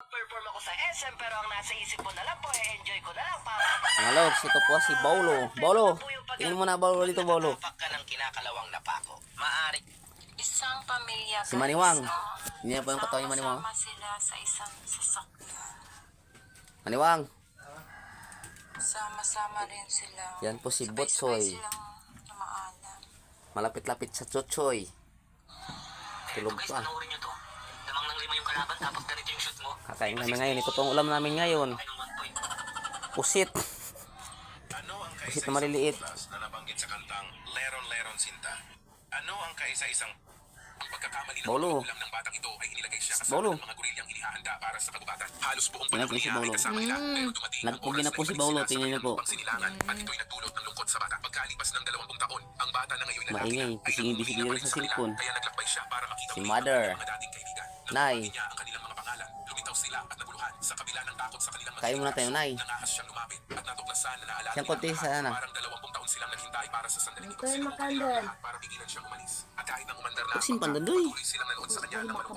Perform ako sa SM pero ang nasa isip ko na lang po, enjoy ko na lang para Mga lods, ito po si Baulo. Baulo, tingin mo na Baulo dito, Baulo. ka ng kinakalawang napako. Maari. Isang pamilya Si Maniwang. Hindi na po yung katawan ni Maniwang. sama sila sa isang sasakyan. Maniwang. Sama-sama rin sila. Yan po si Sabay-sabay Botsoy. silang namaalam. Malapit-lapit sa Chotchoy. Tulog Guys, pa. panoorin nyo to. Lamang ng 5 yung kalaban tapos ganito yung shoot mo. Kakain namin ngayon. Ito pong ulam namin ngayon. Ay, ng 1 point. Pusit. Ano ang Pusit na kaisa-isang maliliit. butas na nabanggit sa kantang Leron-Leron Sinta? Ano ang kaisa-isang pagkakamali ng Baulo. mga ulam ng batang ito ay inilagay siya kasama Baulo. ng mga gorilyang inihahanda para sa kagubatan. Halos buong Tingnan panahon po si niya ay Baulo. kasama nila pero dumating ang Nagpugi oras na po si ibalik Baulo. sila sa Tingnan niyo kanilang po. lupang sinilangan at ito'y nagdulot ng lungkot sa bata. Pagkalipas ng 20 taon, ang bata na ngayon lalaki na Maingay. ay Bising-bising umuwi na din pa rin sa sa kanila. cellphone. Kaya naglakbay siya para makita Si ulit Mother. ang mga dating kaibigan. Nay. Nakuha niya ang kanilang mga pangalan. Lumitaw sila at naguluhan sa kabila ng takot sa kanilang Kain muna tayo, Nay. Nangahas siyang lumapit at natuklasan na naalala Siyang niya konti ang sa lahat. ano. Parang 20 taon silang naghintay para sa sandaling ito. Ito yung Sinubukan nila ang makandal. lahat para pigilan siyang umalis. At kahit ang umandar na Huwag simpan ang doon, doy. patuloy silang nanood sa kanya ng malungkot.